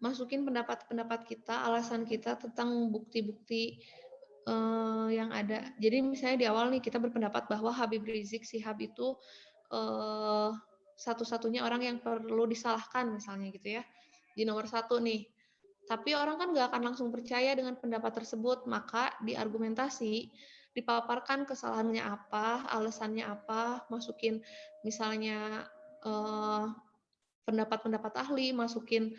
masukin pendapat-pendapat kita, alasan kita tentang bukti-bukti yang ada. Jadi misalnya di awal nih kita berpendapat bahwa Habib Rizik Syihab itu satu-satunya orang yang perlu disalahkan misalnya gitu ya, di nomor 1 nih. Tapi orang kan nggak akan langsung percaya dengan pendapat tersebut, maka diargumentasi, dipaparkan kesalahannya apa, alasannya apa, masukin misalnya pendapat-pendapat ahli, masukin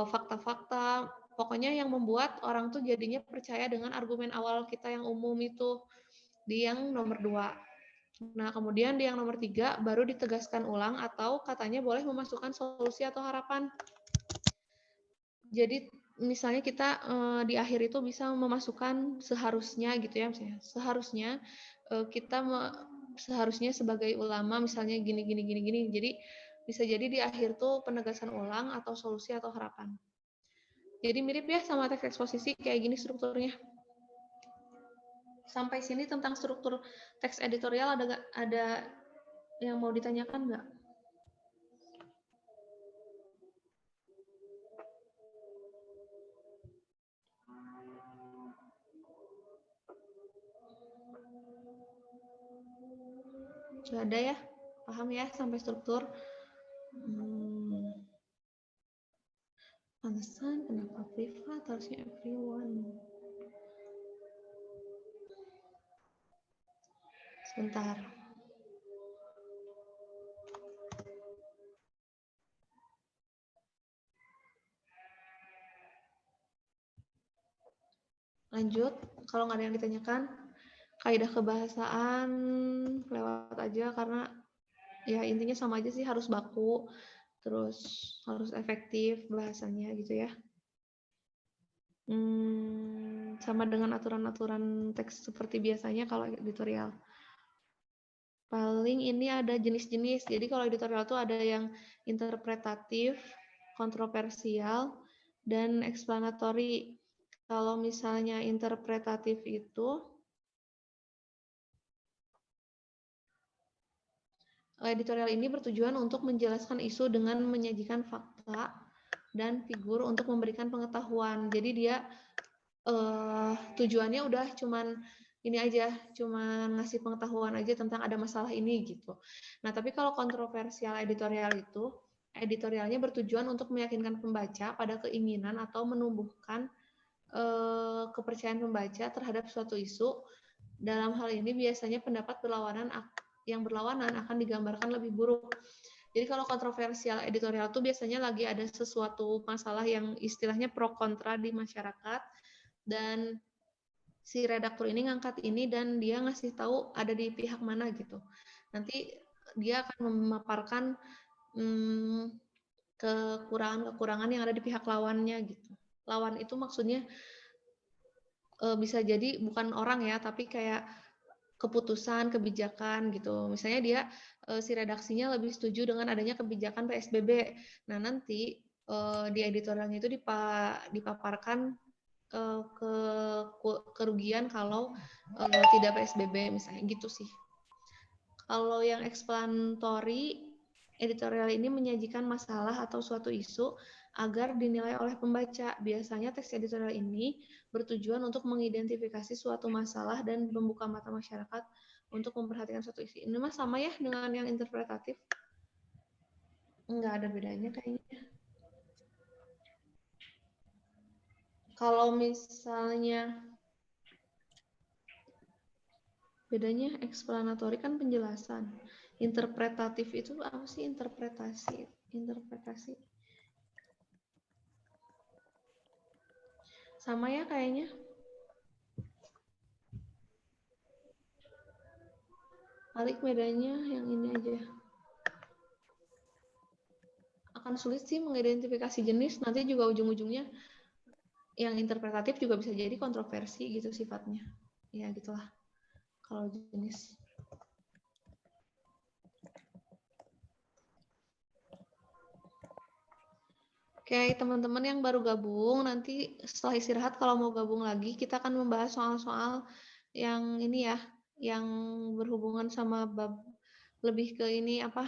fakta-fakta, pokoknya yang membuat orang tuh jadinya percaya dengan argumen awal kita yang umum itu di yang nomor 2. Nah, kemudian di yang nomor 3 baru ditegaskan ulang atau katanya boleh memasukkan solusi atau harapan. Jadi misalnya kita di akhir itu bisa memasukkan seharusnya gitu ya, misalnya seharusnya kita seharusnya sebagai ulama misalnya gini gini gini gini. Jadi bisa jadi di akhir tuh penegasan ulang atau solusi atau harapan. Jadi mirip ya sama teks eksposisi kayak gini strukturnya. Sampai sini tentang struktur teks editorial ada yang mau ditanyakan nggak? Sudah ada ya? Paham ya sampai struktur? Alasan kenapa privat harusnya everyone? Sebentar. Lanjut, kalau nggak ada yang ditanyakan, kaidah kebahasaan lewat aja karena ya intinya sama aja sih, harus baku, terus harus efektif bahasanya gitu ya. Sama dengan aturan-aturan teks seperti biasanya kalau editorial. Paling ini ada jenis-jenis. Jadi kalau editorial itu ada yang interpretatif, kontroversial, dan explanatory. Kalau misalnya interpretatif itu editorial ini bertujuan untuk menjelaskan isu dengan menyajikan fakta dan figur untuk memberikan pengetahuan. Jadi dia tujuannya udah cuman ini aja, cuman ngasih pengetahuan aja tentang ada masalah ini gitu. Nah, tapi kalau kontroversial editorial itu, editorialnya bertujuan untuk meyakinkan pembaca pada keinginan atau menumbuhkan kepercayaan pembaca terhadap suatu isu. Dalam hal ini biasanya pendapat yang berlawanan akan digambarkan lebih buruk. Jadi kalau kontroversial editorial itu biasanya lagi ada sesuatu masalah yang istilahnya pro kontra di masyarakat, dan si redaktur ini ngangkat ini dan dia ngasih tahu ada di pihak mana gitu. Nanti dia akan memaparkan kekurangan-kekurangan yang ada di pihak lawannya gitu. Lawan itu maksudnya bisa jadi bukan orang ya, tapi kayak keputusan, kebijakan gitu. Misalnya dia si redaksinya lebih setuju dengan adanya kebijakan PSBB. Nah, nanti di editorialnya itu dipaparkan kerugian kalau tidak PSBB misalnya gitu sih. Kalau yang explanatory, editorial ini menyajikan masalah atau suatu isu agar dinilai oleh pembaca. Biasanya teks editorial ini bertujuan untuk mengidentifikasi suatu masalah dan membuka mata masyarakat untuk memperhatikan suatu isu. Ini mah sama ya dengan yang interpretatif? Nggak ada bedanya kayaknya. Kalau misalnya bedanya explanatory kan penjelasan. Interpretatif itu apa sih interpretasi? Interpretasi. Sama ya kayaknya. Paling bedanya yang ini aja. Akan sulit sih mengidentifikasi jenis, nanti juga ujung-ujungnya yang interpretatif juga bisa jadi kontroversi gitu sifatnya. Ya gitulah kalau jenis. Oke, teman-teman yang baru gabung, nanti setelah istirahat kalau mau gabung lagi, kita akan membahas soal-soal yang ini ya, yang berhubungan sama bab lebih ke ini apa?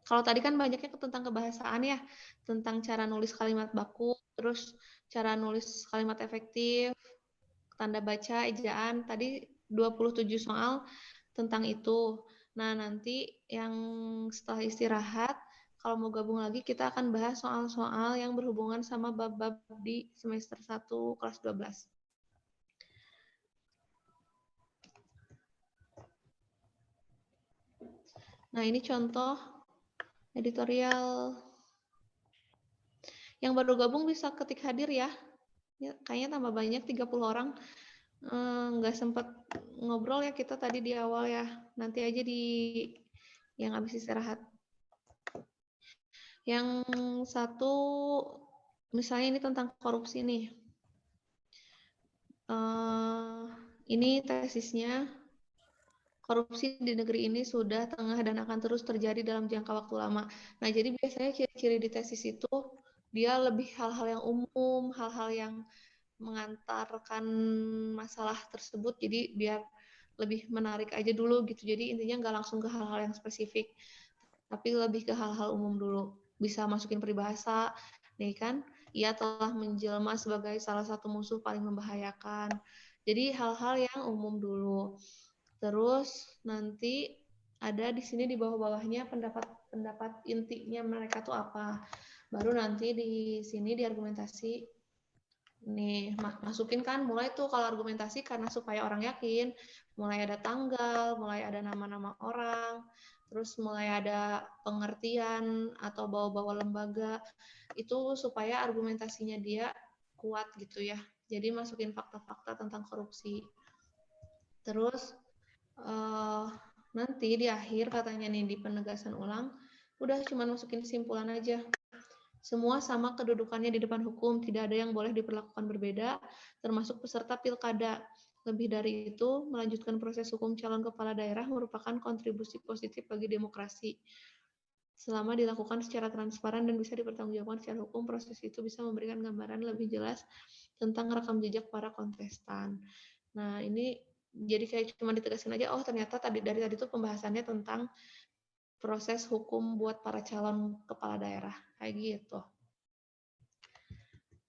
Kalau tadi kan banyaknya tentang kebahasaan ya, tentang cara nulis kalimat baku, terus cara nulis kalimat efektif, tanda baca, ejaan, tadi 27 soal tentang itu. Nah, nanti yang setelah istirahat, kalau mau gabung lagi, kita akan bahas soal-soal yang berhubungan sama bab-bab di semester 1 kelas 12. Nah, ini contoh editorial. Yang baru gabung bisa ketik hadir ya. Kayaknya tambah banyak, 30 orang. Nggak sempat ngobrol ya kita tadi di awal ya. Nanti aja di yang habis istirahat. Yang satu, misalnya ini tentang korupsi nih. Ini tesisnya. Korupsi di negeri ini sudah, tengah, dan akan terus terjadi dalam jangka waktu lama. Nah, jadi biasanya ciri-ciri di tesis itu dia lebih hal-hal yang umum, hal-hal yang mengantarkan masalah tersebut, jadi biar lebih menarik aja dulu gitu. Jadi intinya nggak langsung ke hal-hal yang spesifik, tapi lebih ke hal-hal umum dulu. Bisa masukin peribahasa, nih kan, ia telah menjelma sebagai salah satu musuh paling membahayakan. Jadi hal-hal yang umum dulu. Terus nanti ada di sini di bawah-bawahnya pendapat intinya mereka tuh apa. Baru nanti di sini diargumentasi. Nih, masukin kan mulai tuh kalau argumentasi karena supaya orang yakin, mulai ada tanggal, mulai ada nama-nama orang, terus mulai ada pengertian atau bawa-bawa lembaga, itu supaya argumentasinya dia kuat gitu ya. Jadi masukin fakta-fakta tentang korupsi. Terus nanti di akhir katanya nih di penegasan ulang, udah cuma masukin kesimpulan aja. Semua sama kedudukannya di depan hukum, tidak ada yang boleh diperlakukan berbeda, termasuk peserta pilkada. Lebih dari itu, melanjutkan proses hukum calon kepala daerah merupakan kontribusi positif bagi demokrasi. Selama dilakukan secara transparan dan bisa dipertanggungjawabkan secara hukum, proses itu bisa memberikan gambaran lebih jelas tentang rekam jejak para kontestan. Nah, ini jadi kayak cuma ditegaskan aja, oh ternyata dari tadi itu pembahasannya tentang proses hukum buat para calon kepala daerah, kayak gitu.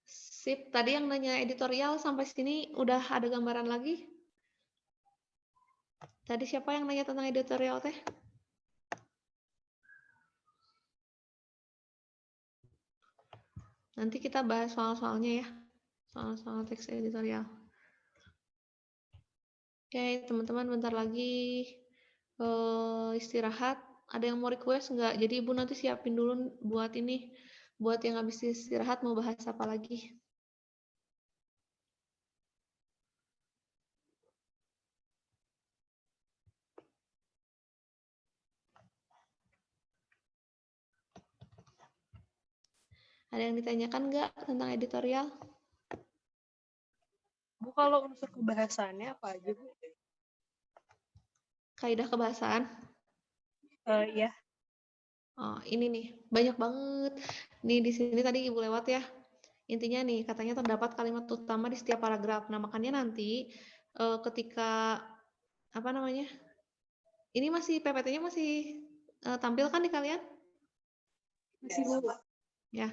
Sip, tadi yang nanya editorial sampai sini udah ada gambaran lagi? Tadi siapa yang nanya tentang editorial teh? Nanti kita bahas soal-soalnya ya, soal-soal teks editorial. Oke, teman-teman bentar lagi istirahat. Ada yang mau request nggak? Jadi Ibu nanti siapin dulu buat ini, buat yang habis istirahat mau bahas apa lagi. Ada yang ditanyakan nggak tentang editorial? Bu, kalau unsur kebahasaannya apa aja, Bu? Kaidah kebahasaan? Iya. Oh, ini nih, banyak banget. Nih di sini tadi Ibu lewat ya. Intinya nih, katanya terdapat kalimat utama di setiap paragraf. Nah, makanya nanti ketika apa namanya? Ini masih PPT-nya masih tampil kan di kalian? Masih, Bu. Ya.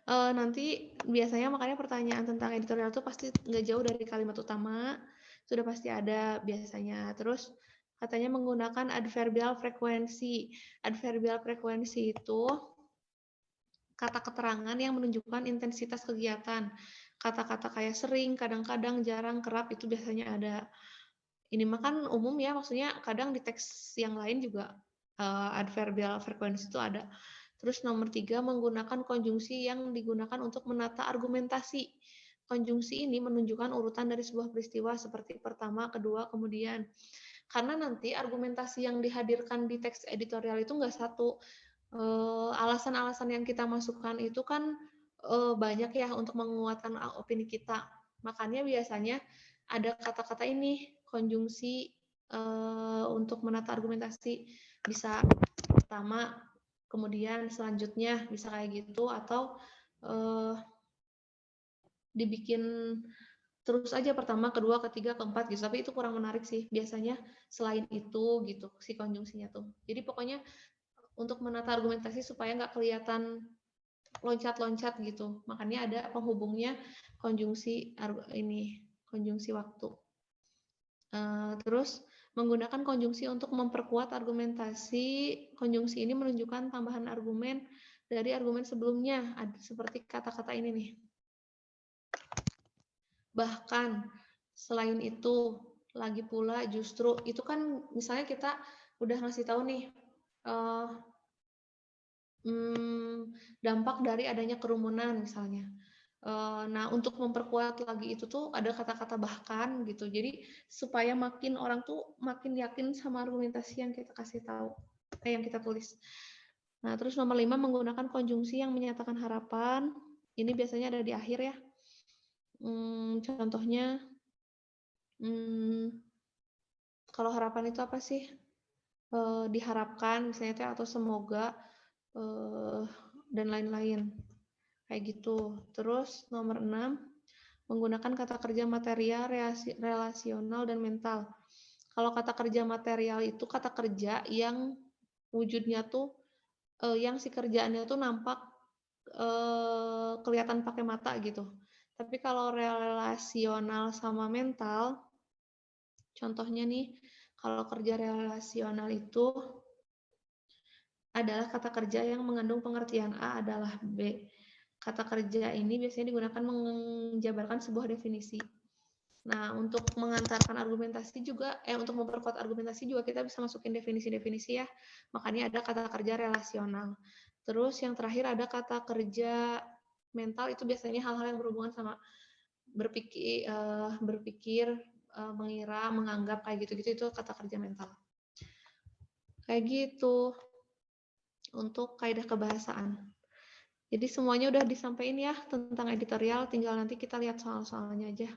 Nanti biasanya makanya pertanyaan tentang editorial itu pasti nggak jauh dari kalimat utama, sudah pasti ada biasanya. Terus katanya menggunakan adverbial frekuensi. Adverbial frekuensi itu kata keterangan yang menunjukkan intensitas kegiatan. Kata-kata kayak sering, kadang-kadang, jarang, kerap itu biasanya ada. Ini mah kan umum ya, maksudnya kadang di teks yang lain juga adverbial frekuensi itu ada. Terus nomor 3, menggunakan konjungsi yang digunakan untuk menata argumentasi. Konjungsi ini menunjukkan urutan dari sebuah peristiwa seperti pertama, kedua, kemudian. Karena nanti argumentasi yang dihadirkan di teks editorial itu nggak satu. Alasan-alasan yang kita masukkan itu kan banyak ya untuk menguatkan opini kita. Makanya biasanya ada kata-kata ini, konjungsi untuk menata argumentasi. Bisa pertama, kemudian selanjutnya bisa kayak gitu, atau dibikin terus aja pertama, kedua, ketiga, keempat gitu. Tapi itu kurang menarik sih. Biasanya selain itu gitu si konjungsinya tuh. Jadi pokoknya untuk menata argumentasi supaya nggak kelihatan loncat-loncat gitu. Makanya ada penghubungnya konjungsi konjungsi waktu. Terus menggunakan konjungsi untuk memperkuat argumentasi. Konjungsi ini menunjukkan tambahan argumen dari argumen sebelumnya, seperti kata-kata ini nih. Bahkan, selain itu, lagi pula, justru, itu kan misalnya kita udah ngasih tahu nih, dampak dari adanya kerumunan misalnya. Nah, untuk memperkuat lagi itu tuh ada kata-kata bahkan gitu. Jadi supaya makin orang tuh makin yakin sama argumentasi yang kita kasih tahu, yang kita tulis. Nah, terus nomor 5 menggunakan konjungsi yang menyatakan harapan. Ini biasanya ada di akhir ya. Contohnya, kalau harapan itu apa sih? Diharapkan misalnya atau semoga dan lain-lain. Kayak gitu. Terus nomor 6, menggunakan kata kerja material, relasional, dan mental. Kalau kata kerja material itu kata kerja yang wujudnya tuh, yang si kerjaannya tuh nampak kelihatan pakai mata gitu. Tapi kalau relasional sama mental, contohnya nih, kalau kerja relasional itu adalah kata kerja yang mengandung pengertian A adalah B. Kata kerja ini biasanya digunakan menjabarkan sebuah definisi. Nah, untuk mengantarkan argumentasi juga, untuk memperkuat argumentasi juga kita bisa masukin definisi-definisi ya. Makanya ada kata kerja relasional. Terus yang terakhir ada kata kerja mental, itu biasanya hal-hal yang berhubungan sama berpikir, mengira, menganggap, kayak gitu-gitu, itu kata kerja mental. Kayak gitu untuk kaidah kebahasaan. Jadi semuanya udah disampaikan ya tentang editorial, tinggal nanti kita lihat soal-soalnya aja.